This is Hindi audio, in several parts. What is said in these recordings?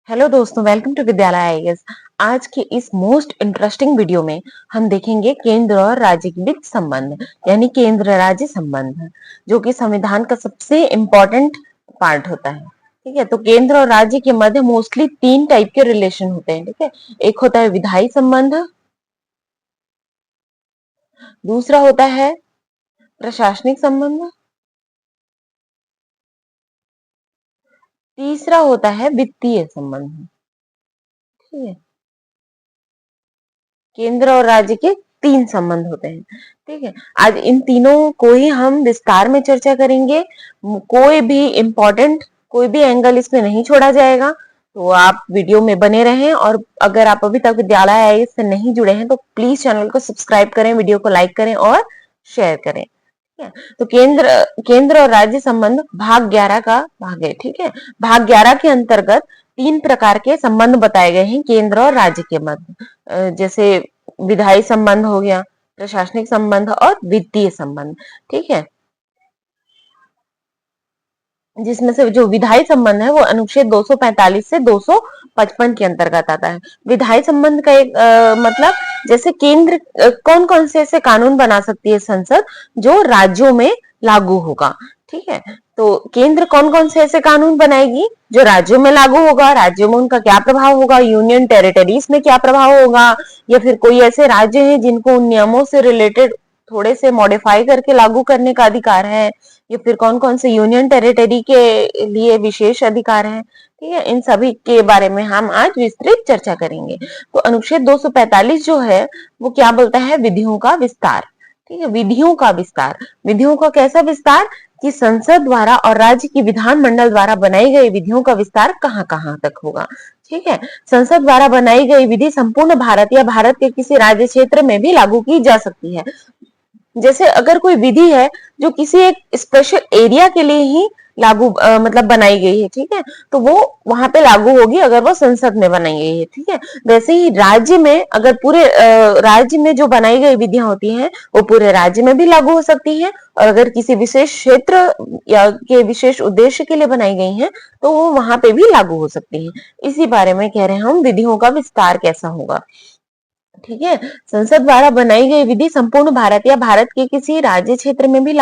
हेलो दोस्तों, वेलकम टू विद्यालय आईएएस। आज के इस मोस्ट इंटरेस्टिंग वीडियो में हम देखेंगे केंद्र और राज्य के बीच संबंध, यानी केंद्र राज्य संबंध, जो कि संविधान का सबसे इम्पोर्टेंट पार्ट होता है। ठीक है, तो केंद्र और राज्य के मध्य मोस्टली 3 टाइप के रिलेशन होते हैं। ठीक है, एक होता है विधायी संबंध, दूसरा होता है प्रशासनिक संबंध, तीसरा होता है वित्तीय संबंध। ठीक है, केंद्र और राज्य के 3 संबंध होते हैं। ठीक है, आज इन तीनों को ही हम विस्तार में चर्चा करेंगे। कोई भी इम्पोर्टेंट कोई भी एंगल इसमें नहीं छोड़ा जाएगा, तो आप वीडियो में बने रहें। और अगर आप अभी तक विद्यालय आईएएस से नहीं जुड़े हैं तो प्लीज चैनल को सब्सक्राइब करें, वीडियो को लाइक करें और शेयर करें। ठीक है, तो केंद्र और राज्य संबंध भाग 11 का भाग है। ठीक है, भाग 11 के अंतर्गत 3 प्रकार के संबंध बताए गए हैं केंद्र और राज्य के मध्य, जैसे विधायी संबंध हो गया, प्रशासनिक संबंध और वित्तीय संबंध। ठीक है, जिसमें से जो विधायी संबंध है वो अनुच्छेद 245 से 255 के अंतर्गत आता है। विधायी संबंध का एक मतलब जैसे केंद्र कौन कौन से ऐसे कानून बना सकती है संसद जो राज्यों में लागू होगा। ठीक है, तो केंद्र कौन कौन से ऐसे कानून बनाएगी जो राज्यों में लागू होगा, राज्यों में उनका क्या प्रभाव होगा, यूनियन टेरिटरीज में क्या प्रभाव होगा, या फिर कोई ऐसे राज्य हैं जिनको उन नियमों से रिलेटेड थोड़े से मॉडिफाई करके लागू करने का अधिकार है, या फिर कौन कौन से यूनियन टेरिटरी के लिए विशेष अधिकार है। ठीक है, इन सभी के बारे में हम आज विस्तृत चर्चा करेंगे। तो अनुच्छेद 245 जो है वो क्या बोलता है, विधियों का विस्तार। ठीक है, विधियों का विस्तार, विधियों का कैसा विस्तार कि संसद द्वारा और राज्य की विधानमंडल द्वारा बनाई गई विधियों का विस्तार कहां कहां तक होगा। ठीक है, संसद द्वारा बनाई गई विधि संपूर्ण भारत या भारत के किसी राज्य क्षेत्र में भी लागू की जा सकती है। जैसे अगर कोई विधि है जो किसी एक स्पेशल एरिया के लिए ही लागू मतलब बनाई गई है, ठीक है, तो वो वहां पे लागू होगी अगर वो संसद में बनाई गई है। ठीक है, वैसे ही राज्य में अगर पूरे राज्य में जो बनाई गई विधियां होती हैं वो पूरे राज्य में भी लागू हो सकती हैं, और अगर किसी विशेष क्षेत्र या के विशेष उद्देश्य के लिए बनाई गई हैं तो वो वहां पे भी लागू हो सकती हैं। इसी बारे में कह रहे हैं हम, विधियों का विस्तार कैसा होगा। ठीक है, संसद द्वारा बनाई गई विधि संपूर्ण भारत या भारत के किसी राज्य क्षेत्र में भी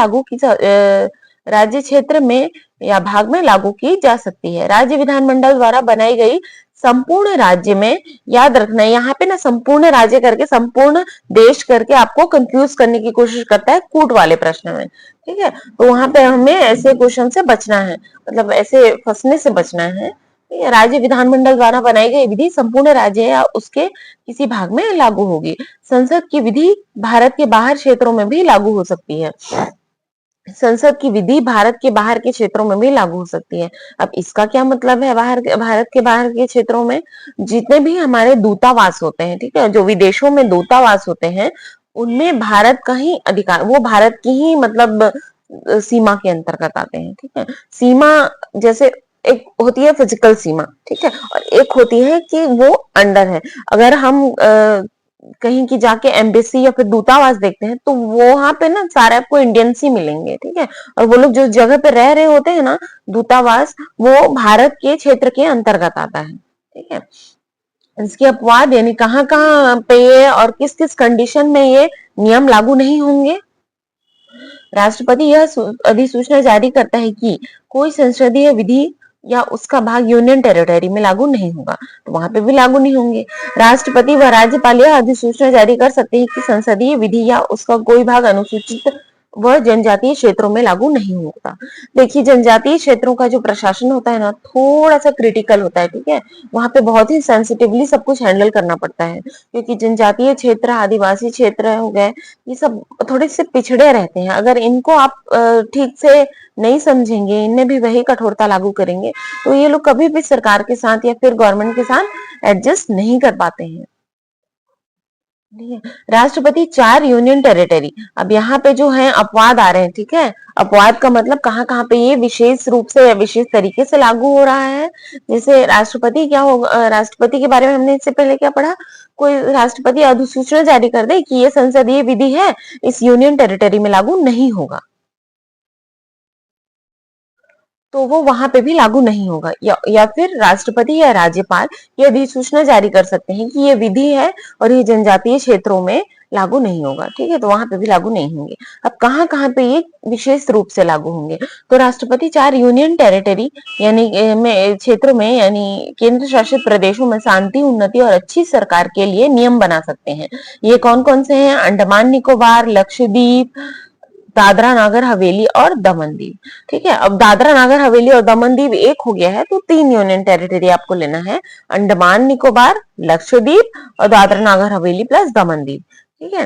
राज्य क्षेत्र में या भाग में लागू की जा सकती है। राज्य विधानमंडल द्वारा बनाई गई संपूर्ण राज्य में, याद रखना यहाँ पे ना संपूर्ण राज्य करके संपूर्ण देश करके आपको कंफ्यूज करने की कोशिश करता है कूट वाले प्रश्न में। ठीक है, तो वहां पे हमें ऐसे क्वेश्चन से बचना है, मतलब ऐसे फंसने से बचना है। राज्य विधानमंडल द्वारा बनाई गई विधि संपूर्ण राज्य या उसके किसी भाग में लागू होगी। संसद की विधि भारत के बाहर क्षेत्रों में भी लागू हो सकती है। संसद की विधि भारत के बाहर के क्षेत्रों में भी लागू हो सकती है। अब इसका क्या मतलब है, भारत के बाहर के क्षेत्रों में जितने भी हमारे दूतावास होते हैं, ठीक है, जो विदेशों में दूतावास होते हैं उनमें भारत का ही अधिकार, वो भारत की ही मतलब सीमा के अंतर्गत आते हैं। ठीक है, सीमा जैसे एक होती है फिजिकल सीमा, ठीक है, और एक होती है कि वो अंडर है। अगर हम कहीं की जाके एम्बेसी या फिर दूतावास देखते हैं तो वहां पे ना सारे आपको इंडियंस ही मिलेंगे। ठीक है, और वो लोग जो जगह पे रह रहे होते हैं ना दूतावास, वो भारत के क्षेत्र के अंतर्गत आता है। ठीक है, इसके अपवाद यानी कहाँ कहाँ पे ये और किस किस कंडीशन में ये नियम लागू नहीं होंगे। राष्ट्रपति यह अधिसूचना जारी करता है कि कोई संसदीय विधि या उसका भाग यूनियन टेरिटरी में लागू नहीं होगा, तो वहां पे भी लागू नहीं होंगे। राष्ट्रपति व राज्यपाल यह अधिसूचना जारी कर सकते हैं कि संसदीय विधि या उसका कोई भाग अनुसूचित वह जनजातीय क्षेत्रों में लागू नहीं होता। देखिए, जनजातीय क्षेत्रों का जो प्रशासन होता है ना थोड़ा सा क्रिटिकल होता है। ठीक है, वहां पे बहुत ही सेंसिटिवली सब कुछ हैंडल करना पड़ता है, क्योंकि जनजातीय क्षेत्र, आदिवासी क्षेत्र हो गए, ये सब थोड़े से पिछड़े रहते हैं। अगर इनको आप ठीक से नहीं समझेंगे, इनमें भी वही कठोरता लागू करेंगे तो ये लोग कभी भी सरकार के साथ या फिर गवर्नमेंट के साथ एडजस्ट नहीं कर पाते हैं। राष्ट्रपति 4 यूनियन टेरिटरी, अब यहाँ पे जो है अपवाद आ रहे हैं। ठीक है, अपवाद का मतलब कहाँ कहाँ पे ये विशेष रूप से या विशेष तरीके से लागू हो रहा है। जैसे राष्ट्रपति क्या होगा, राष्ट्रपति के बारे में हमने इससे पहले क्या पढ़ा, कोई राष्ट्रपति अधिसूचना जारी कर दे कि ये संसदीय विधि है, इस यूनियन टेरिटरी में लागू नहीं होगा। तो वो वहां पे भी लागू नहीं होगा, या फिर राष्ट्रपति या राज्यपाल ये अधिसूचना जारी कर सकते हैं कि ये विधि है और ये जनजातीय क्षेत्रों में लागू नहीं होगा। ठीक है, तो वहां पे भी लागू नहीं होंगे। अब कहाँ कहाँ पे ये विशेष रूप से लागू होंगे, तो राष्ट्रपति 4 यूनियन टेरिटरी यानी में क्षेत्रों में यानी केंद्र शासित प्रदेशों में शांति, उन्नति और अच्छी सरकार के लिए नियम बना सकते हैं। ये कौन कौन से हैं? अंडमान निकोबार, लक्षद्वीप, दादरा नागर हवेली और दमन दीव। ठीक है, अब दादरा नागर हवेली और दमन दीव एक हो गया है, तो 3 यूनियन टेरिटरी आपको लेना है, अंडमान निकोबार, लक्षद्वीप और दादरा नागर हवेली प्लस दमन दीव। ठीक है,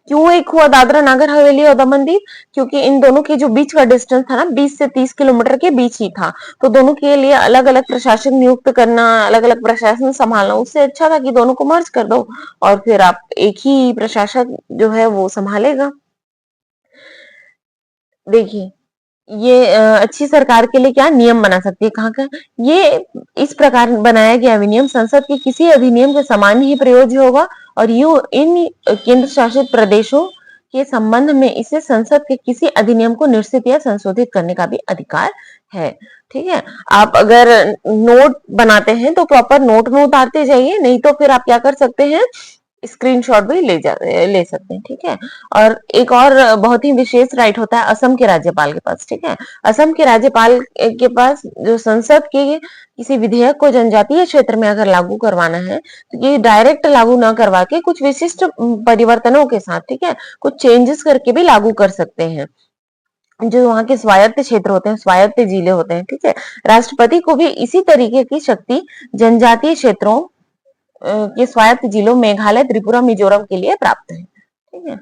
क्यों एक हुआ दादरा नागर हवेली और दमन दीव? क्योंकि इन दोनों के जो बीच का डिस्टेंस था ना 20 से 30 किलोमीटर के बीच ही था, तो दोनों के लिए अलग अलग प्रशासन नियुक्त करना, अलग अलग प्रशासन संभालना, उससे अच्छा था कि दोनों को मर्ज कर दो और फिर आप एक ही प्रशासक जो है वो संभालेगा। देखिए, ये अच्छी सरकार के लिए क्या नियम बना सकती है, कहाँ का ये इस प्रकार बनाया गया विनियम संसद के किसी अधिनियम के समान ही प्रयोज्य होगा और यू इन केंद्र शासित प्रदेशों के संबंध में इसे संसद के किसी अधिनियम को निश्चित या संशोधित करने का भी अधिकार है। ठीक है, आप अगर नोट बनाते हैं तो प्रॉपर नोट में उतारते जाइए, नहीं तो फिर आप क्या कर सकते हैं, स्क्रीनशॉट भी ले सकते हैं। ठीक है, और एक और बहुत ही विशेष राइट होता है असम के राज्यपाल के पास। ठीक है, असम के राज्यपाल के पास जो संसद के किसी विधेयक को जनजातीय क्षेत्र में अगर लागू करवाना है तो ये डायरेक्ट लागू ना करवा के कुछ विशिष्ट परिवर्तनों के साथ, ठीक है, कुछ चेंजेस करके भी लागू कर सकते हैं। जो वहां के स्वायत्त क्षेत्र होते हैं, स्वायत्त जिले होते हैं, ठीक है, राष्ट्रपति को भी इसी तरीके की शक्ति जनजातीय क्षेत्रों के स्वायत्त जिलों मेघालय, त्रिपुरा, मिजोरम के लिए प्राप्त है। ठीक है,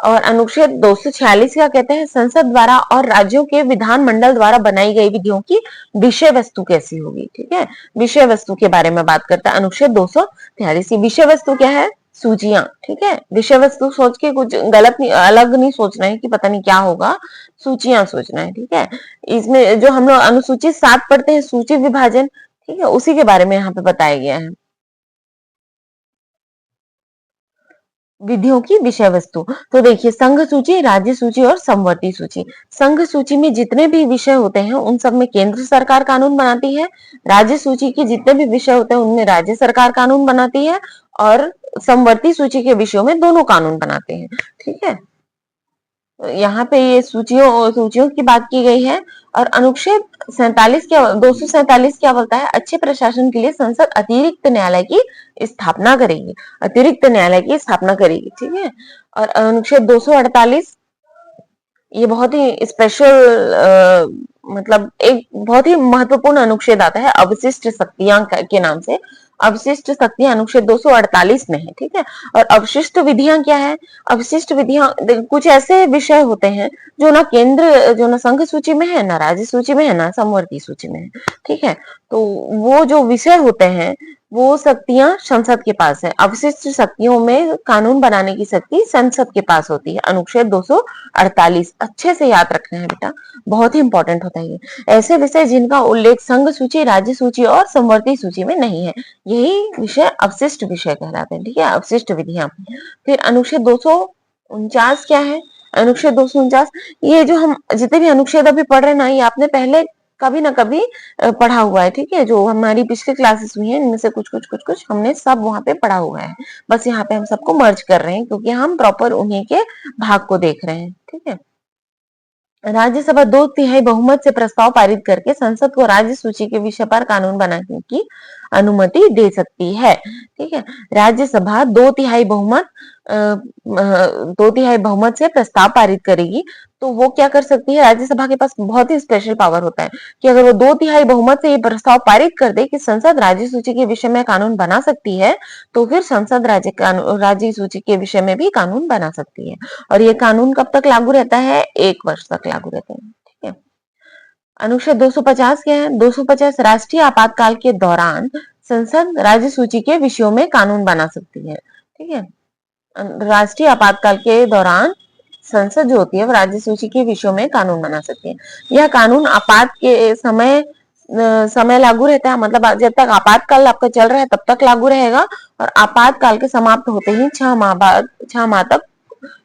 और अनुच्छेद 246 क्या कहते हैं, संसद द्वारा और राज्यों के विधानमंडल द्वारा बनाई गई विधियों की विषय वस्तु कैसी होगी। ठीक है, विषय वस्तु के बारे में बात करता है अनुच्छेद 243। विषय वस्तु क्या है? सूचियां। ठीक है, विषय वस्तु सोच के कुछ गलत नहीं, अलग नहीं सोचना है कि पता नहीं क्या होगा, सूचियां सोचना है। ठीक है, इसमें जो हम लोग अनुसूचित 7 पढ़ते हैं, सूची विभाजन, ठीक है, उसी के बारे में यहाँ पे बताया गया है। विधियों की विषय वस्तु, तो देखिए संघ सूची, राज्य सूची और समवर्ती सूची। संघ सूची में जितने भी विषय होते हैं उन सब में केंद्र सरकार कानून बनाती है, राज्य सूची के जितने भी विषय होते हैं उनमें राज्य सरकार कानून बनाती है, और समवर्ती सूची के विषयों में दोनों कानून बनाते हैं। ठीक है, यहाँ पे ये सूचियों सूचियों की बात की गई है। और अनुच्छेद 47 क्या 247 क्या बोलता है, अच्छे प्रशासन के लिए संसद अतिरिक्त न्यायालय की स्थापना करेगी, अतिरिक्त न्यायालय की स्थापना करेगी। ठीक है, और अनुच्छेद 248 ये बहुत ही स्पेशल मतलब एक बहुत ही महत्वपूर्ण अनुच्छेद आता है अवशिष्ट शक्तियां के नाम से। अवशिष्ट शक्तियां अनुच्छेद 248 में है। ठीक है, और अवशिष्ट विधियां क्या है? अवशिष्ट विधियां कुछ ऐसे विषय होते हैं जो ना संघ सूची में है, ना राज्य सूची में है, ना समवर्ती सूची में है। ठीक है, तो वो जो विषय होते हैं वो शक्तियां संसद के पास है। अवशिष्ट शक्तियों में कानून बनाने की शक्ति संसद के पास होती है। अनुच्छेद 248 अच्छे से याद रखना है बेटा, बहुत ही इंपॉर्टेंट होता है ये। ऐसे विषय जिनका उल्लेख संघ सूची, राज्य सूची और समवर्ती सूची में नहीं है, यही विषय अवशिष्ट विषय कहलाते हैं। ठीक है, अवशिष्ट विधियां। फिर अनुच्छेद 249 क्या है? अनुच्छेद 249 ये जो हम जितने भी अनुच्छेद अभी पढ़ रहे हैं ना, ये आपने पहले कभी ना कभी पढ़ा हुआ है। ठीक है, जो हमारी पिछली क्लासेस हुई हैं इनमें से कुछ हमने सब वहां पे पढ़ा हुआ है। बस यहाँ पे हम सबको मर्ज कर रहे हैं क्योंकि हम प्रॉपर उन्हीं के भाग को देख रहे हैं। ठीक है, राज्यसभा 2/3 बहुमत से प्रस्ताव पारित करके संसद को राज्य सूची के विषय पर कानून बनाने की अनुमति दे सकती है। ठीक है, राज्यसभा 2/3 बहुमत से प्रस्ताव पारित करेगी, तो वो क्या कर सकती है, राज्यसभा के पास बहुत ही स्पेशल पावर होता है कि अगर वो 2/3 बहुमत से ये प्रस्ताव पारित कर दे कि संसद राज्य सूची के विषय में कानून बना सकती है, तो फिर संसद राज्य सूची के विषय में भी कानून बना सकती है। और ये कानून कब तक लागू रहता है? 1 वर्ष तक लागू रहते हैं। ठीक है, अनुच्छेद 250 क्या है? 250 राष्ट्रीय आपातकाल के दौरान संसद राज्य सूची के विषयों में कानून बना सकती है। ठीक है, राष्ट्रीय आपातकाल के दौरान संसद जो होती है वो राज्य सूची के विषयों में कानून बना सकती है। यह कानून आपात के समय लागू रहता है, मतलब जब तक आपातकाल आपका चल रहा है तब तक लागू रहेगा, और आपातकाल के समाप्त होते ही 6 माह तक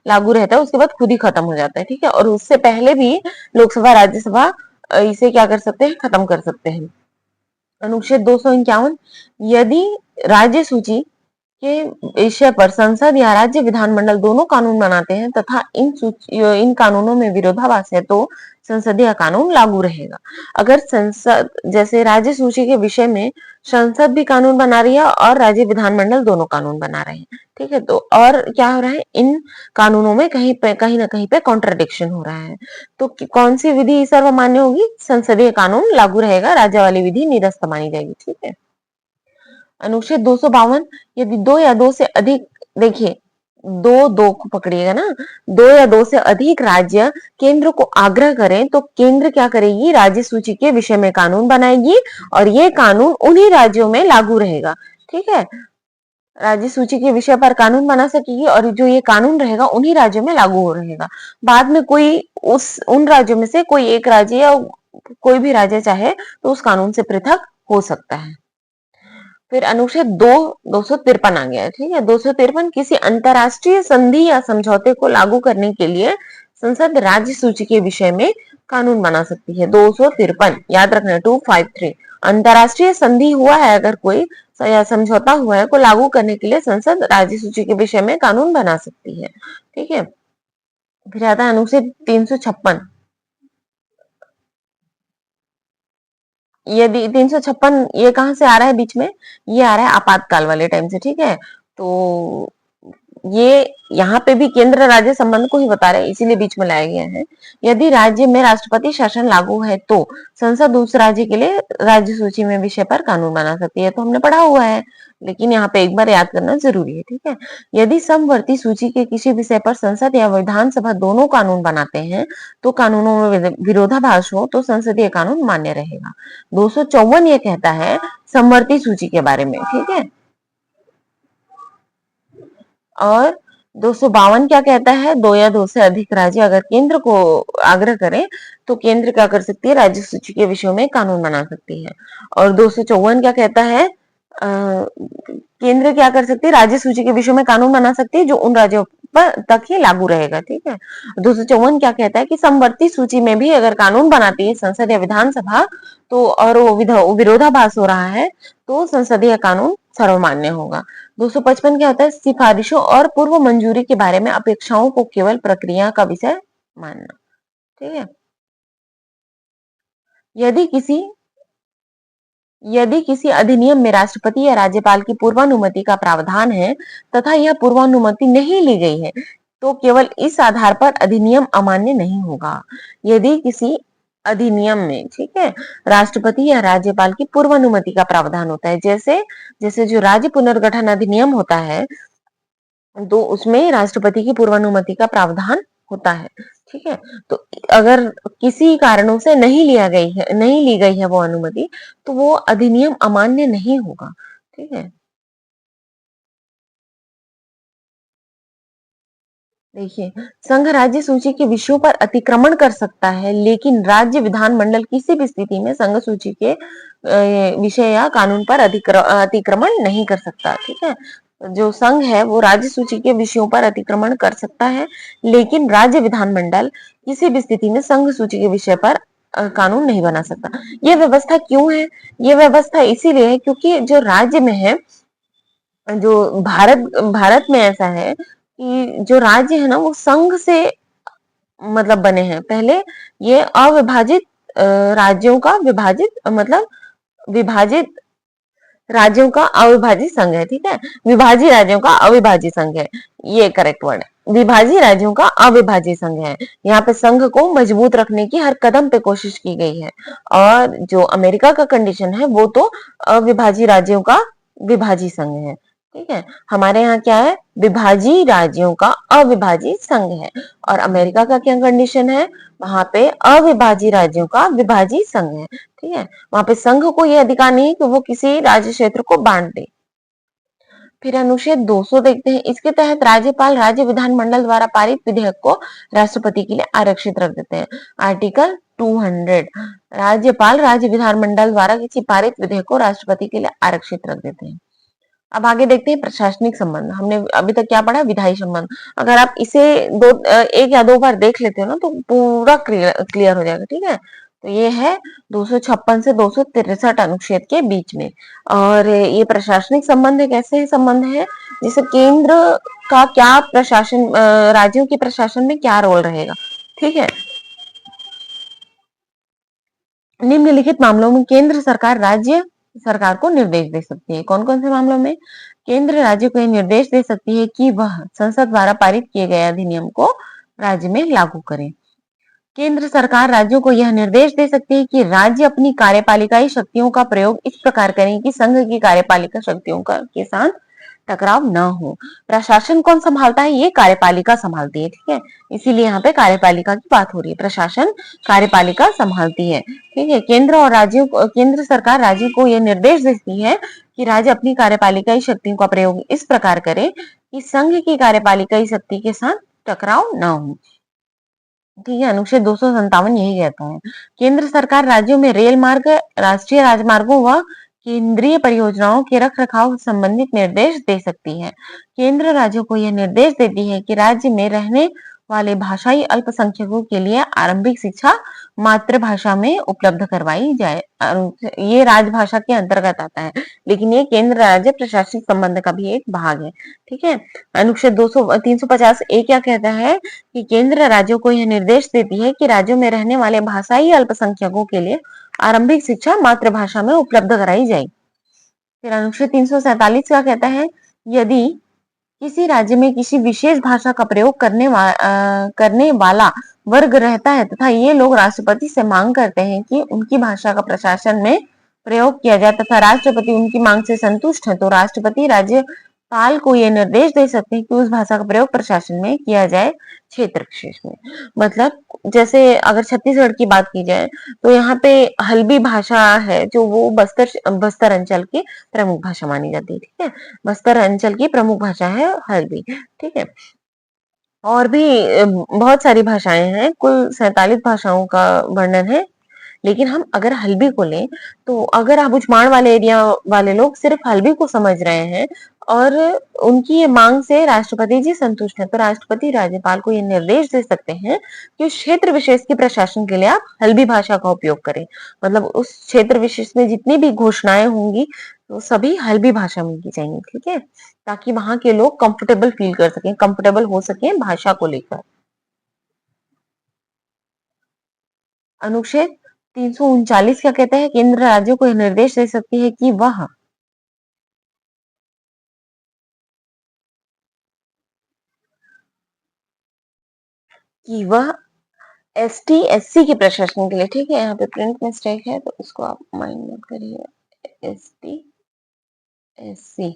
लागू रहता है, उसके बाद खुद ही खत्म हो जाता है। ठीक है, और उससे पहले भी लोकसभा राज्यसभा इसे क्या कर सकते हैं, खत्म कर सकते हैं। अनुच्छेद 251, यदि राज्य सूची के विषय पर संसद या राज्य विधानमंडल दोनों कानून बनाते हैं तथा इन कानूनों में विरोधाभास है तो संसदीय कानून लागू रहेगा। अगर संसद जैसे राज्य सूची के विषय में संसद भी कानून बना रही है और राज्य विधानमंडल दोनों कानून बना रहे हैं, ठीक है, तो और क्या हो रहा है, इन कानूनों में कहीं ना कहीं पे कॉन्ट्रडिक्शन हो रहा है, तो कौन सी विधि सर्वमान्य होगी, संसदीय कानून लागू रहेगा, राज्य वाली विधि निरस्त मानी जाएगी। ठीक है। अनुच्छेद 252, यदि दो या दो से अधिक, देखिए दो को पकड़िएगा ना, दो या दो से अधिक राज्य केंद्र को आग्रह करें तो केंद्र क्या करेगी, राज्य सूची के विषय में कानून बनाएगी और ये कानून उन्हीं राज्यों में लागू रहेगा। ठीक है, राज्य सूची के विषय पर कानून बना सकेगी और जो ये कानून रहेगा उन्हीं राज्यों में लागू हो रहेगा। बाद में कोई उन राज्यों में से कोई एक राज्य या कोई भी राज्य चाहे तो उस कानून से पृथक हो सकता है। फिर अनुच्छेद 253 आ गया है। ठीक है, 253, किसी अंतरराष्ट्रीय संधि या समझौते को लागू करने के लिए संसद राज्य सूची के विषय में कानून बना सकती है। 253 याद रखना, 253, अंतरराष्ट्रीय संधि हुआ है अगर कोई या समझौता हुआ है को लागू करने के लिए संसद राज्य सूची के विषय में कानून बना सकती है। ठीक है, फिर आता है अनुच्छेद 356, यदि 356 ये कहां से आ रहा है बीच में, ये आ रहा है आपातकाल वाले टाइम से। ठीक है, तो ये यहाँ पे भी केंद्र राज्य संबंध को ही बता रहे हैं, इसीलिए बीच में लाया गया है। यदि राज्य में राष्ट्रपति शासन लागू है तो संसद उस राज्य के लिए राज्य सूची में विषय पर कानून बना सकती है, तो हमने पढ़ा हुआ है, लेकिन यहाँ पे एक बार याद करना जरूरी है। ठीक है, यदि समवर्ती सूची के किसी विषय पर संसद या विधानसभा दोनों कानून बनाते हैं तो कानूनों में विरोधाभास हो तो संसदीय कानून मान्य रहेगा। 254 ये कहता है समवर्ती सूची के बारे में। ठीक है, और 252 क्या कहता है, दो या दो से अधिक राज्य अगर केंद्र को आग्रह करें तो केंद्र क्या कर सकती है, राज्य सूची के विषयों में कानून बना सकती है। और 254 क्या कहता है, केंद्र क्या कर सकती है, राज्य सूची के विषयों में कानून बना सकती है जो उन राज्यों पर तक ही लागू रहेगा। ठीक है, 254 क्या कहता है कि समवर्ती सूची में भी अगर कानून बनाती है संसद या विधानसभा तो और वो विरोधाभास हो रहा है तो संसदीय कानून सर्वमान्य होगा। 255 क्या होता है, सिफारिशों और पूर्व मंजूरी के बारे में अपेक्षाओं को केवल प्रक्रिया का विषय मानना। ठीक है, यदि किसी यदि किसी अधिनियम में राष्ट्रपति या राज्यपाल की पूर्वानुमति का प्रावधान है तथा यह पूर्वानुमति नहीं ली गई है तो केवल इस आधार पर अधिनियम अमान्य नहीं होगा। यदि किसी अधिनियम में, ठीक है, राष्ट्रपति या राज्यपाल की पूर्वानुमति का प्रावधान होता है, जैसे जैसे जो राज्य पुनर्गठन अधिनियम होता है तो उसमें राष्ट्रपति की पूर्वानुमति का प्रावधान होता है। ठीक है, तो अगर किसी कारणों से नहीं ली गई है वो अनुमति तो वो अधिनियम अमान्य नहीं होगा। ठीक है, देखिए, संघ राज्य सूची के विषयों पर अतिक्रमण कर सकता है लेकिन राज्य विधानमंडल किसी भी स्थिति में संघ सूची के विषय या कानून पर अतिक्रमण नहीं कर सकता। ठीक है, जो संघ है वो राज्य सूची के विषयों पर अतिक्रमण कर सकता है लेकिन राज्य विधानमंडल किसी भी स्थिति में संघ सूची के विषय पर कानून नहीं बना सकता। ये व्यवस्था क्यों है, ये व्यवस्था इसीलिए है क्योंकि जो राज्य में है, जो भारत में ऐसा है कि जो राज्य है ना वो संघ से मतलब बने हैं। पहले ये अविभाजित राज्यों का विभाजित मतलब विभाजित राज्यों का अविभाजित संघ है। ठीक है, विभाजित राज्यों का अविभाजित संघ है, ये करेक्ट वर्ड है। विभाजित राज्यों का अविभाजित संघ है। यहाँ पे संघ को मजबूत रखने की हर कदम पे कोशिश की गई है। और जो अमेरिका का कंडीशन है वो तो अविभाजित राज्यों का विभाजित संघ है। ठीक है, हमारे यहाँ क्या है, विभाजित राज्यों का अविभाजित संघ है। और अमेरिका का क्या कंडीशन है, वहां पे अविभाजित राज्यों का विभाजित संघ है। ठीक है, वहां पे संघ को यह अधिकार नहीं है कि वो किसी राज्य क्षेत्र को बांट दे। फिर अनुच्छेद 200 देखते हैं, इसके तहत राज्यपाल राज्य विधानमंडल द्वारा पारित विधेयक को राष्ट्रपति के लिए आरक्षित रख देते हैं। आर्टिकल 200, राज्यपाल राज्य विधानमंडल द्वारा किसी पारित विधेयक को राष्ट्रपति के लिए आरक्षित रख देते हैं। अब आगे देखते हैं प्रशासनिक संबंध। हमने अभी तक क्या पढ़ा? विधायी संबंध। अगर आप इसे एक या दो बार देख लेते हो ना तो पूरा क्लियर हो जाएगा। ठीक है, तो ये है 256 से 263 अनुच्छेद के बीच में। और ये प्रशासनिक संबंध एक ऐसे संबंध है जिसे केंद्र का क्या प्रशासन, राज्यों के प्रशासन में क्या रोल रहेगा। ठीक है, निम्नलिखित मामलों में केंद्र सरकार राज्य सरकार को निर्देश दे सकती है। कौन कौन से मामलों में केंद्र राज्य को यह निर्देश दे सकती है कि वह संसद द्वारा पारित किए गए अधिनियम को राज्य में लागू करें। केंद्र सरकार राज्यों को यह निर्देश दे सकती है कि राज्य अपनी कार्यपालिकाई शक्तियों का प्रयोग इस प्रकार करें कि संघ की कार्यपालिका शक्तियों का के साथ टकराव न हो। प्रशासन कौन संभालता है? ये कार्यपालिका संभालती है। ठीक है, इसीलिए यहाँ पे कार्यपालिका की बात हो रही है। प्रशासन कार्यपालिका संभालती है। ठीक है, केंद्र सरकार राज्य को यह निर्देश देती है कि राज्य अपनी कार्यपालिकाई शक्तियों का प्रयोग इस प्रकार करे कि संघ की कार्यपालिकाई शक्ति के साथ टकराव न हो। ठीक है, अनुच्छेद 257 यही कहता है। केंद्र सरकार राज्यों में रेल मार्ग, राष्ट्रीय राजमार्गों व केंद्रीय परियोजनाओं के रख रखाव संबंधित निर्देश दे सकती है। केंद्र राज्यों को यह निर्देश देती है कि राज्य में रहने वाले भाषाई अल्पसंख्यकों के लिए आरंभिक शिक्षा मातृभाषा में उपलब्ध करवाई जाए। ये राजभाषा के अंतर्गत आता है, लेकिन ये केंद्र राज्य प्रशासनिक संबंध का भी एक भाग है। ठीक है, अनुच्छेद 350 ए क्या कहता है कि केंद्र राज्यों को यह निर्देश देती है कि राज्यों में रहने वाले भाषाई अल्पसंख्यकों के लिए आरंभिक शिक्षा मातृभाषा में उपलब्ध कराई जाए। फिर अनुच्छेद 347 क्या कहता है? यदि किसी राज्य में किसी विशेष भाषा का प्रयोग करने वाला वर्ग रहता है तथा ये लोग राष्ट्रपति से मांग करते हैं कि उनकी भाषा का प्रशासन में प्रयोग किया जाए तथा राष्ट्रपति उनकी मांग से संतुष्ट है, तो राष्ट्रपति राज्यपाल को ये निर्देश दे सकते हैं कि उस भाषा का प्रयोग प्रशासन में किया जाए क्षेत्र विशेष में। मतलब जैसे अगर छत्तीसगढ़ की बात की जाए तो यहाँ पे हल्बी भाषा है जो वो बस्तर अंचल की प्रमुख भाषा मानी जाती है। ठीक है, बस्तर अंचल की प्रमुख भाषा है हल्बी। ठीक है, और भी बहुत सारी भाषाएं हैं, कुल 47 भाषाओं का वर्णन है। लेकिन हम अगर हल्बी को लें तो अगर आबूझमाड़ वाले एरिया वाले लोग सिर्फ हल्बी को समझ रहे हैं और उनकी ये मांग से राष्ट्रपति जी संतुष्ट हैं, तो राष्ट्रपति राज्यपाल को ये निर्देश दे सकते हैं कि उस क्षेत्र विशेष के प्रशासन के लिए आप हल्बी भाषा का उपयोग करें। मतलब उस क्षेत्र विशेष में जितनी भी घोषणाएं होंगी तो सभी हल्बी भाषा में की जाएंगी। ठीक है, ताकि वहां के लोग कंफर्टेबल फील कर सकें, कंफर्टेबल हो सकें भाषा को लेकर। अनुच्छेद 339 क्या कहता है? केंद्र राज्यों को यह निर्देश दे सकती है कि वह एसटी एससी के प्रशासन के लिए, ठीक है, यहाँ पे प्रिंट मिस्टेक है तो इसको आप माइंड मत करिए, एसटी एससी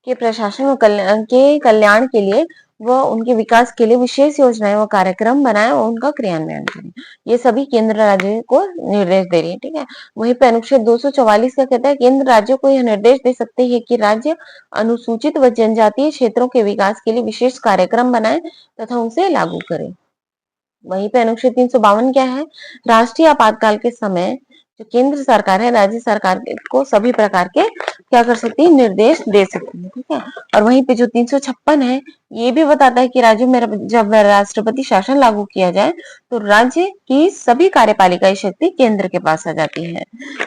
के प्रशासन व कल्याण के लिए व उनके विकास के लिए विशेष योजनाएं व कार्यक्रम बनाए और उनका क्रियान्वयन करें। ये सभी केंद्र राज्यों को निर्देश दे रही है। ठीक है, वहीं पे अनुच्छेद 244 का कहता है केंद्र राज्यों को यह निर्देश दे सकते हैं कि राज्य अनुसूचित व जनजातीय क्षेत्रों के विकास के लिए विशेष कार्यक्रम बनाए तथा उसे लागू करें। वहीं पे अनुच्छेद 352 क्या है? राष्ट्रीय आपातकाल के समय जो केंद्र सरकार है राज्य सरकार को सभी प्रकार के क्या कर सकती है? निर्देश दे सकती है। ठीक है, और वहीं पे जो 356 है ये भी बताता है कि राज्यों में जब राष्ट्रपति शासन लागू किया जाए तो राज्य की सभी कार्यपालिकाई शक्ति केंद्र के पास आ जाती है।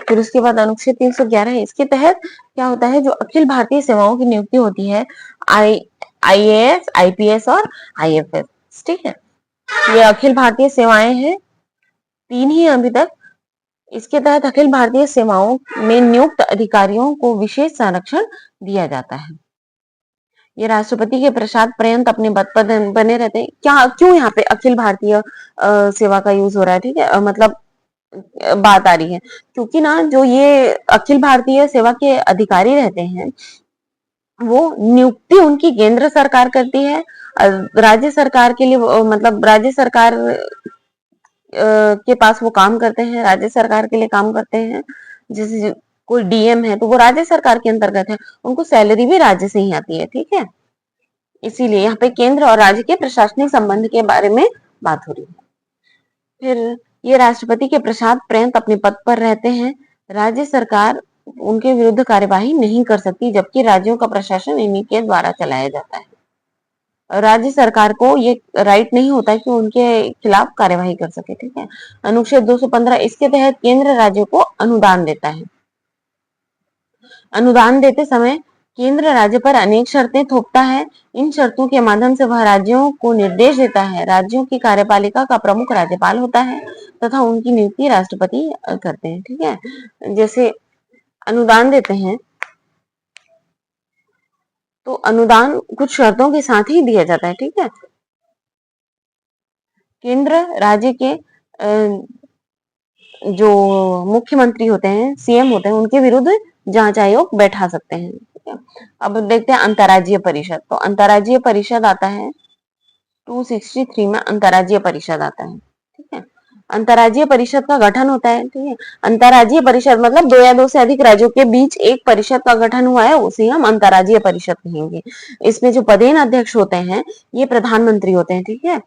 फिर उसके बाद अनुच्छेद 311 है, इसके तहत क्या होता है? जो अखिल भारतीय सेवाओं की नियुक्ति होती है, आईएएस, आईपीएस और आईएफएस। ठीक है, ये अखिल भारतीय सेवाएं हैं, 3 ही अभी तक। इसके तहत अखिल भारतीय सेवाओं में नियुक्त अधिकारियों को विशेष संरक्षण दिया जाता है। ये राष्ट्रपति के प्रसाद पर्यंत अपने पद पर बने रहते हैं। क्या क्यों यहाँ पे अखिल भारतीय सेवा का यूज हो रहा है? ठीक है, मतलब बात आ रही है क्योंकि ना जो ये अखिल भारतीय सेवा के अधिकारी रहते हैं वो नियुक्ति उनकी केंद्र सरकार करती है। राज्य सरकार के लिए मतलब राज्य सरकार के पास वो काम करते हैं, राज्य सरकार के लिए काम करते हैं। जैसे कोई डीएम है तो वो राज्य सरकार के अंतर्गत है, उनको सैलरी भी राज्य से ही आती है। ठीक है, इसीलिए यहाँ पे केंद्र और राज्य के प्रशासनिक संबंध के बारे में बात हो रही है। फिर ये राष्ट्रपति के प्रसाद पर्यंत अपने पद पर रहते हैं। राज्य सरकार उनके विरुद्ध कार्यवाही नहीं कर सकती, जबकि राज्यों का प्रशासन इन्हीं के द्वारा चलाया जाता है। राज्य सरकार को ये राइट नहीं होता कि उनके खिलाफ कार्यवाही कर सके। ठीक है। अनुच्छेद 215 इसके तहत केंद्र राज्यों को अनुदान देता है। अनुदान देते समय केंद्र राज्य पर अनेक शर्तें थोपता है। इन शर्तों के माध्यम से वह राज्यों को निर्देश देता है। राज्यों की कार्यपालिका का प्रमुख राज्यपाल होता है तथा उनकी नियुक्ति राष्ट्रपति करते हैं। ठीक है। जैसे अनुदान देते हैं तो अनुदान कुछ शर्तों के साथ ही दिया जाता है। ठीक है। केंद्र राज्य के जो मुख्यमंत्री होते हैं, सीएम होते हैं, उनके विरुद्ध जांच आयोग बैठा सकते हैं। ठीक है। अब देखते हैं अंतर्राज्यीय परिषद। तो अंतर्राज्यीय परिषद आता है 263 में अंतर्राज्यीय परिषद आता है। ठीक है। अंतर्राज्यीय परिषद का गठन होता है। ठीक है। अंतर्राज्यीय परिषद मतलब दो या दो से अधिक राज्यों के बीच एक परिषद का गठन हुआ है, उसे हम अंतर्राज्यीय परिषद कहेंगे। इसमें जो पदेन अध्यक्ष होते हैं ये प्रधानमंत्री होते हैं। ठीक है।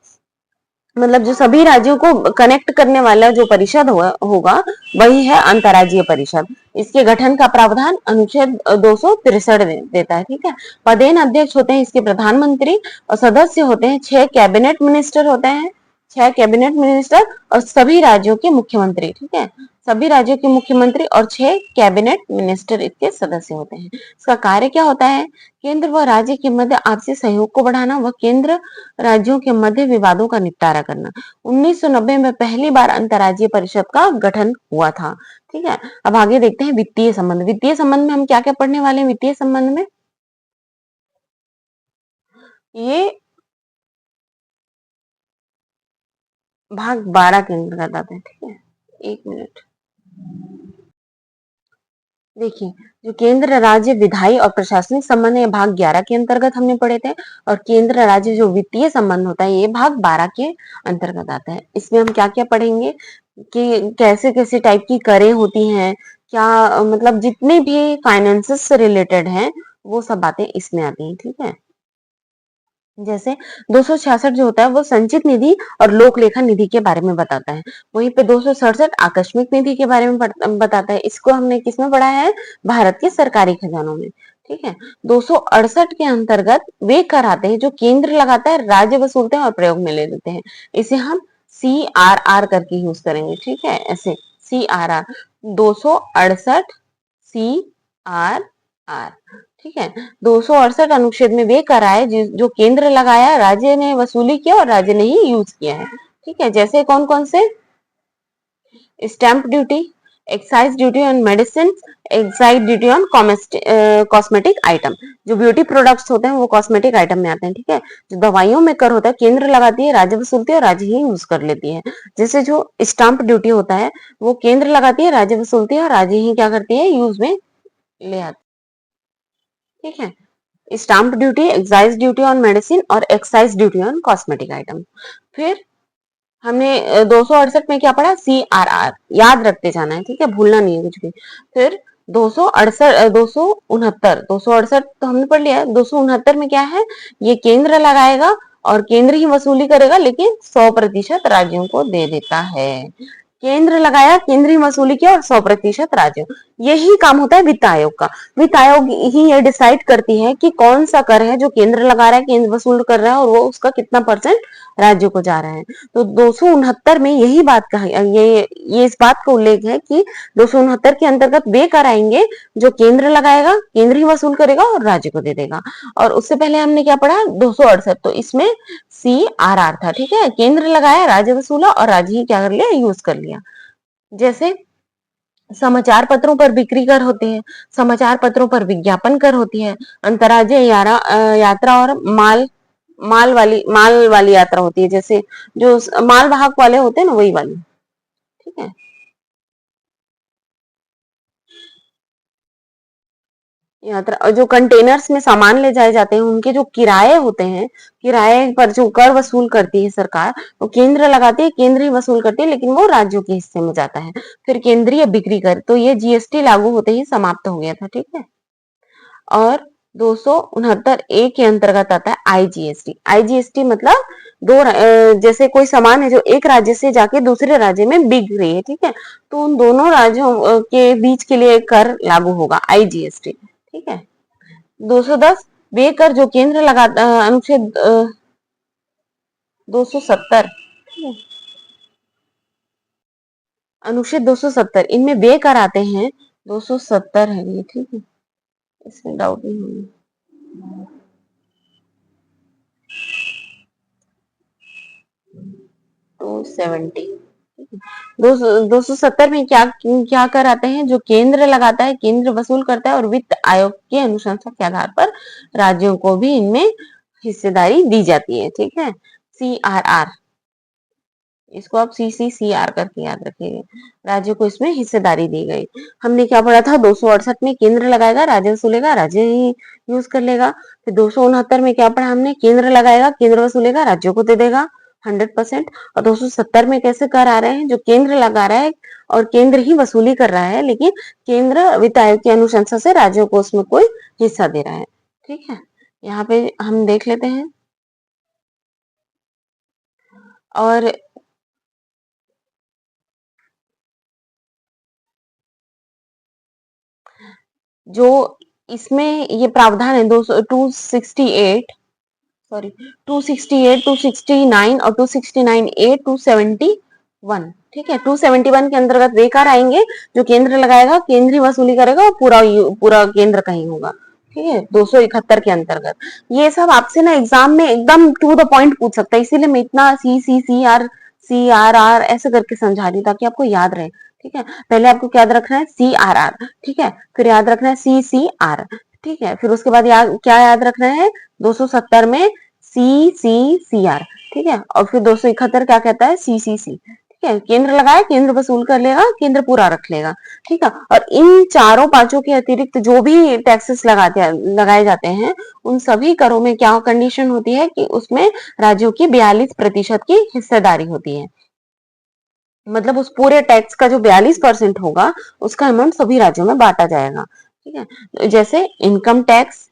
मतलब जो सभी राज्यों को कनेक्ट करने वाला जो परिषद होगा वही है अंतर्राज्यीय परिषद। इसके गठन का प्रावधान अनुच्छेद 263 देता है। ठीक है। पदेन अध्यक्ष होते हैं इसके प्रधानमंत्री और सदस्य होते हैं 6 कैबिनेट मिनिस्टर होते हैं, 6 कैबिनेट मिनिस्टर और सभी राज्यों के मुख्यमंत्री। ठीक है। सभी राज्यों के मुख्यमंत्री और 6 कैबिनेट मिनिस्टर इसके सदस्य होते हैं। इसका कार्य क्या होता है? केंद्र व राज्य के मध्य आपसी सहयोग को बढ़ाना व केंद्र राज्यों के मध्य विवादों का निपटारा करना। 1990 में पहली बार अंतर्राज्यीय परिषद का गठन हुआ था। ठीक है। अब आगे देखते हैं वित्तीय संबंध। वित्तीय संबंध में हम क्या क्या पढ़ने वाले हैं? वित्तीय संबंध में ये भाग 12 के अंतर्गत आता है। ठीक है। एक मिनट देखिए, जो केंद्र राज्य विधायी और प्रशासनिक संबंध है भाग 11 के अंतर्गत हमने पढ़े थे, और केंद्र राज्य जो वित्तीय संबंध होता है ये भाग 12 के अंतर्गत आता है। इसमें हम क्या क्या पढ़ेंगे कि कैसे कैसे टाइप की करें होती हैं, क्या मतलब जितने भी फाइनेंसेस से रिलेटेड हैं वो सब बातें इसमें आती हैं। ठीक है। जैसे 266 जो होता है वो संचित निधि और लोक लेखा निधि के बारे में बताता है। वहीं पे 267 आकस्मिक निधि के बारे में बताता है। इसको हमने किसमें पढ़ा है? भारत के सरकारी खजानों में। ठीक है। 268 के अंतर्गत वे कर आते हैं जो केंद्र लगाता है, राज्य वसूलते हैं और प्रयोग में ले लेते हैं। इसे हम CRR करके यूज करेंगे। ठीक है। ऐसे CRR 268 CRR। ठीक है। 268 अनुच्छेद में वे कर आए जो केंद्र लगाया, राज्य ने वसूली किया और राज्य ने ही यूज किया है। ठीक है। जैसे कौन कौन से? Stamp duty, excise duty on medicine, excise duty on cosmetic item. जो ब्यूटी प्रोडक्ट्स होते हैं वो कॉस्मेटिक आइटम में आते हैं। ठीक है। जो दवाइयों में कर होता है केंद्र लगाती है, राज्य वसूलती है और राज्य ही यूज कर लेती है। जैसे जो स्टाम्प ड्यूटी होता है वो केंद्र लगाती है, राज्य वसूलती है और राज्य ही क्या करती है? यूज में ले आती है। ठीक है। Stamp duty, excise duty on medicine और excise duty on cosmetic item. फिर हमने 268 में क्या पढ़ा? CRR याद रखते जाना है। ठीक है। भूलना नहीं है कुछ भी। फिर 268 तो हमने पढ़ लिया है। 269 में क्या है? ये केंद्र लगाएगा और केंद्र ही वसूली करेगा, लेकिन 100% राज्यों को दे देता है। केंद्र लगाया, केंद्र ही वसूली किया और 100% राज्य। यही काम होता है वित्त आयोग का। वित्त आयोग ही ये डिसाइड करती है कि कौन सा कर है जो केंद्र लगा रहा है, केंद्र वसूल कर रहा है, और वो उसका कितना परसेंट राज्यों को जा रहा है। तो 269 में यही बात कहा, ये इस बात का उल्लेख है कि 269 के अंतर्गत वे कर आएंगे जो केंद्र लगाएगा, केंद्र ही वसूल करेगा और राज्य को दे देगा। और उससे पहले हमने क्या पढ़ा? 268, तो इसमें CRR था। ठीक है। केंद्र लगाया, राज्य वसूला और राज्य ही क्या कर लिया? यूज कर लिया। जैसे समाचार पत्रों पर बिक्री कर होते हैं, समाचार पत्रों पर विज्ञापन कर होती है, अंतर्राज्यीय यात्रा और माल वाली यात्रा होती है। जैसे जो माल वाहक वाले होते हैं ना, वही वाली। ठीक है। यात्रा जो कंटेनर्स में सामान ले जाए जाते हैं उनके जो किराए होते हैं, किराए पर जो कर वसूल करती है सरकार, वो केंद्र लगाती है, केंद्र ही वसूल करती है, लेकिन वो राज्यों के हिस्से में जाता है। फिर केंद्रीय बिक्री कर, तो ये GST लागू होते ही समाप्त हो गया था। ठीक है। और 269A के अंतर्गत आता है आईजीएसटी। आईजीएसटी मतलब जैसे कोई सामान है जो एक राज्य से जाके दूसरे राज्य में बिक रही है, ठीक है, तो उन दोनों राज्यों के बीच के लिए कर लागू होगा आईजीएसटी, ठीक है। 210 वे कर जो केंद्र लगाता अनुच्छेद 270, अनुच्छेद 270 इनमें वे कर आते हैं, 270 है ये, ठीक है, इसमें डाउट नहीं होना। 270 270 में क्या क्या कर आते हैं, जो केंद्र लगाता है, केंद्र वसूल करता है और वित्त आयोग की अनुशंसा के आधार पर राज्यों को भी इनमें हिस्सेदारी दी जाती है, ठीक है। CRR, इसको आप CCCR करके याद रखिएगा, राज्यों को इसमें हिस्सेदारी दी गई। हमने क्या पढ़ा था, 268 में केंद्र लगाएगा, राज्य वसूलेगा, राज्य ही यूज कर लेगा। फिर 269 में क्या पढ़ा हमने, केंद्र लगाएगा, केंद्र वसूलेगा, राज्यों को दे देगा 100%। और 270 में कैसे कर आ रहे हैं, जो केंद्र लगा रहा है और केंद्र ही वसूली कर रहा है, लेकिन केंद्र वित्त आयोग की अनुशंसा से राज्यों को उसमें कोई हिस्सा दे रहा है, ठीक है। यहाँ पे हम देख लेते हैं। और जो इसमें ये प्रावधान है 268, सॉरी 268, 269 और 269A, 271, ठीक है। 271 के अंतर्गत वे कर आएंगे, जो केंद्र लगाएगा, केंद्र ही वसूली करेगा और पूरा पूरा केंद्र कहीं होगा, ठीक है। 271 के अंतर्गत ये सब आपसे ना एग्जाम में एकदम टू द पॉइंट पूछ सकता है, इसीलिए मैं इतना CCCR ऐसे करके समझा रही हूँ ताकि आपको याद रहे, ठीक है। पहले आपको याद रखना है CRR, ठीक है, फिर याद रखना है CCR, ठीक है, फिर उसके बाद क्या याद रखना है, 270 में CCCR, ठीक है, और फिर 271 क्या कहता है, CCC, ठीक है। केंद्र लगाए, केंद्र वसूल कर लेगा, केंद्र पूरा रख लेगा, ठीक है। और इन चारों पांचों के अतिरिक्त जो भी टैक्सेस लगाए जाते हैं, उन सभी करों में क्या कंडीशन होती है कि उसमें राज्यों की 42% की हिस्सेदारी होती है। मतलब उस पूरे टैक्स का जो 42% होगा, उसका अमाउंट सभी राज्यों में बांटा जाएगा, ठीक है। जैसे income tax,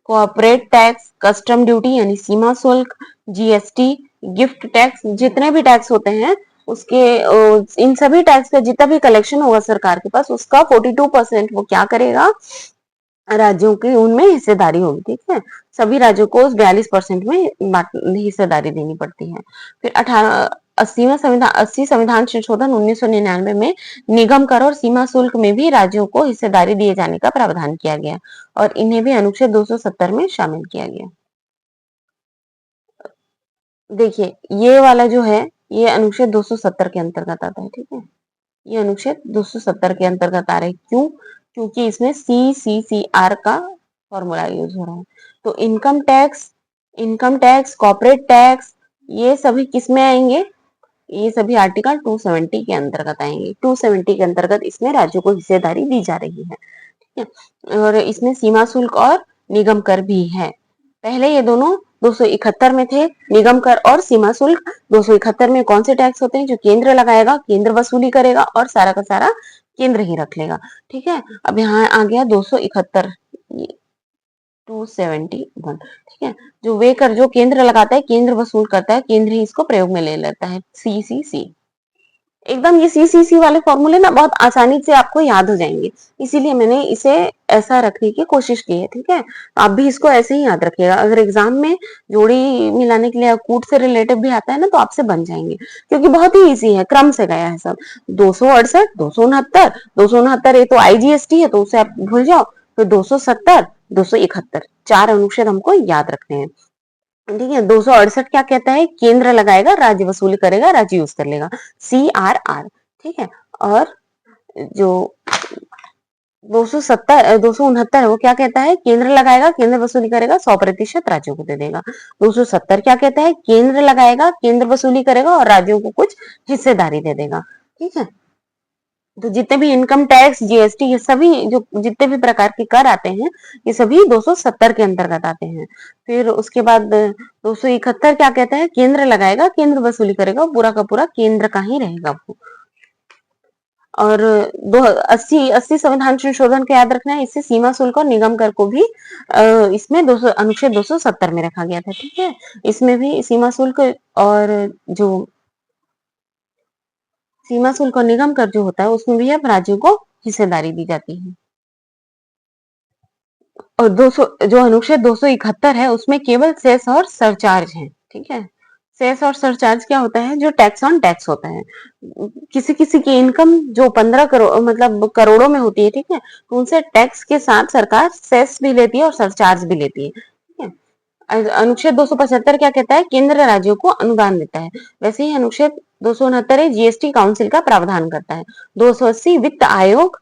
corporate tax, custom duty यानी सीमा शुल्क, जीएसटी, गिफ्ट टैक्स, जितने भी टैक्स होते हैं उसके इन सभी टैक्स का जितना भी कलेक्शन होगा सरकार के पास, उसका 42% वो क्या करेगा, राज्यों की उनमें हिस्सेदारी होगी, ठीक है। सभी राज्यों को उस 42% में हिस्सेदारी देनी पड़ती है। फिर 80 संविधान संशोधन 1999 में निगम कर और सीमा शुल्क में भी राज्यों को हिस्सेदारी दिए जाने का प्रावधान किया गया और इन्हें भी अनुच्छेद 270 में शामिल किया गया। देखिए ये वाला जो है, ये अनुच्छेद 270 के अंतर्गत आता है, ठीक है। ये अनुच्छेद 270 के अंतर्गत आ रहे हैं, क्यों, क्योंकि इसमें CCCR का फॉर्मूला यूज हो रहा है। तो इनकम टैक्स, कॉर्पोरेट टैक्स, ये सभी किस में आएंगे, ये सभी आर्टिकल 270 के अंतर्गत आएंगे। 270 के अंतर्गत इसमें राज्यों को हिस्सेदारी दी जा रही है, ठीक है। और इसमें सीमा शुल्क और निगम कर भी है। पहले ये दोनों 271 में थे, निगम कर और सीमा शुल्क। 271 में कौन से टैक्स होते हैं, जो केंद्र लगाएगा, केंद्र वसूली करेगा और सारा का सारा केंद्र ही रख लेगा, ठीक है। अब यहाँ आ गया 271, 271, ठीक है। जो वे कर जो केंद्र लगाता है, केंद्र वसूल करता है, केंद्र ही इसको प्रयोग में ले लेता है, CCC। एकदम ये CCC वाले फॉर्मूले ना बहुत आसानी से आपको याद हो जाएंगे, इसीलिए मैंने इसे ऐसा रखने की कोशिश की है, ठीक है। आप भी इसको ऐसे ही याद रखिएगा, अगर एग्जाम में जोड़ी मिलाने के लिए कूट से रिलेटिव भी आता है ना, तो आपसे बन जाएंगे, क्योंकि बहुत ही इजी है, क्रम से गया है सब। 268, 269, 269 ये तो IGST है, तो उसे आप भूल जाओ। फिर 270, 271, 4 अनुच्छेद हमको याद रखने हैं, ठीक है। 268 क्या कहता है, केंद्र लगाएगा, राज्य वसूली करेगा, राज्य यूज कर लेगा, CRR, ठीक है। और जो 269 है वो क्या कहता है, केंद्र लगाएगा, केंद्र वसूली करेगा, 100% राज्यों को दे देगा। 270 क्या कहता है, केंद्र लगाएगा, केंद्र वसूली करेगा और राज्यों को कुछ हिस्सेदारी दे देगा, ठीक है। तो जितने भी इनकम टैक्स, GST, ये सभी जो जितने भी प्रकार के कर आते हैं, ये सभी 270 के अंतर्गत आते हैं। फिर उसके बाद 271 क्या कहता है, केंद्र लगाएगा, केंद्र वसूली करेगा, पूरा का पूरा केंद्र का ही रहेगा वो। और 80 संविधान संशोधन को याद रखना है, इससे सीमा शुल्क और निगम कर को भी इसमें अनुच्छेद 270 में रखा गया था, ठीक है। इसमें भी सीमा शुल्क और निगम कर जो होता है उसमें भी अब राज्यों को हिस्सेदारी दी जाती है। और 200 जो अनुच्छेद 271 है उसमें केवल सेस और सरचार्ज है, ठीक है। सेस और सरचार्ज क्या होता है? जो टैक्स ऑन टैक्स होता है। किसी किसी की इनकम जो 15 करोड़ मतलब करोड़ों में होती है, ठीक है, तो उनसे टैक्स के साथ सरकार सेस भी लेती है और सरचार्ज भी लेती है, ठीक है। अनुच्छेद 275 क्या कहता है? केंद्र राज्यों को अनुदान देता है। वैसे ही अनुच्छेद 269 जीएसटी काउंसिल का प्रावधान करता है। 280 वित्त आयोग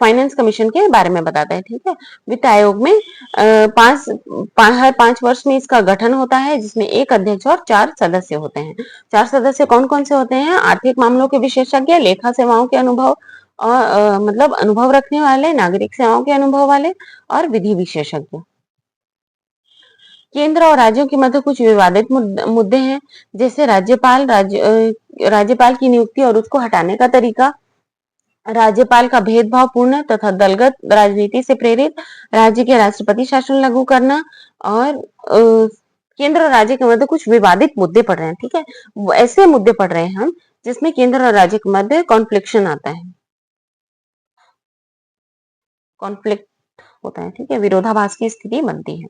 फाइनेंस कमीशन के बारे में बताता है, ठीक है। वित्त आयोग में हर 5 वर्ष में इसका गठन होता है, जिसमें एक अध्यक्ष और 4 सदस्य होते हैं। 4 सदस्य कौन कौन से होते हैं? आर्थिक मामलों के विशेषज्ञ, लेखा सेवाओं के अनुभव और मतलब अनुभव रखने वाले, नागरिक सेवाओं के अनुभव वाले और विधि विशेषज्ञ। केंद्र और राज्यों के मध्य कुछ विवादित मुद्दे हैं, जैसे राज्यपाल की नियुक्ति और उसको हटाने का तरीका, राज्यपाल का भेदभावपूर्ण तथा दलगत राजनीति से प्रेरित राज्य के राष्ट्रपति शासन लागू करना, और केंद्र और राज्य के मध्य कुछ विवादित मुद्दे पड़ रहे हैं, ठीक है। ऐसे मुद्दे पड़ रहे हैं हम जिसमें केंद्र और राज्य के मध्य कॉन्फ्लिक्शन आता है, कॉन्फ्लिक्ट होता है, ठीक है, विरोधाभास की स्थिति बनती है।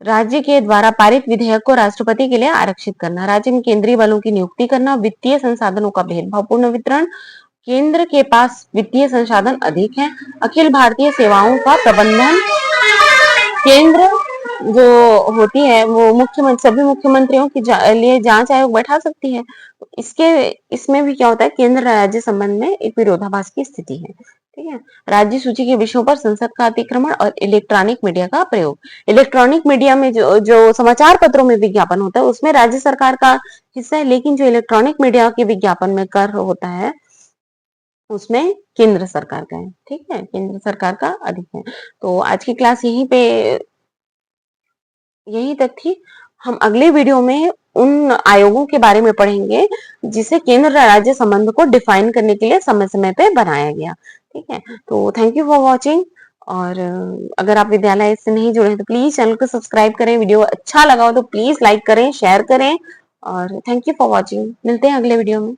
राज्य के द्वारा पारित विधेयक को राष्ट्रपति के लिए आरक्षित करना, राज्य में केंद्रीय बलों की नियुक्ति करना, वित्तीय संसाधनों का भेदभावपूर्ण वितरण, केंद्र के पास वित्तीय संसाधन अधिक हैं, अखिल भारतीय सेवाओं का प्रबंधन, केंद्र जो होती है वो सभी मुख्यमंत्रियों के लिए जांच आयोग बैठा सकती है। इसमें भी क्या होता है? केंद्र राज्य संबंध में एक विरोधाभास की स्थिति है, ठीक है। राज्य सूची के विषयों पर संसद का अतिक्रमण और इलेक्ट्रॉनिक मीडिया का प्रयोग। इलेक्ट्रॉनिक मीडिया में जो समाचार पत्रों में विज्ञापन होता है उसमें राज्य सरकार का हिस्सा है, लेकिन जो इलेक्ट्रॉनिक मीडिया के विज्ञापन में कर होता है उसमें केंद्र सरकार का है, ठीक है, केंद्र सरकार का अधिक है। तो आज की क्लास यहीं तक थी। हम अगले वीडियो में उन आयोगों के बारे में पढ़ेंगे जिसे केंद्र राज्य संबंध को डिफाइन करने के लिए समय समय पे बनाया गया, ठीक है। तो थैंक यू फॉर वॉचिंग, और अगर आप विद्यालय से नहीं जुड़े हैं तो प्लीज चैनल को सब्सक्राइब करें, वीडियो अच्छा लगा हो तो प्लीज लाइक करें, शेयर करें, और थैंक यू फॉर वॉचिंग। मिलते हैं अगले वीडियो में।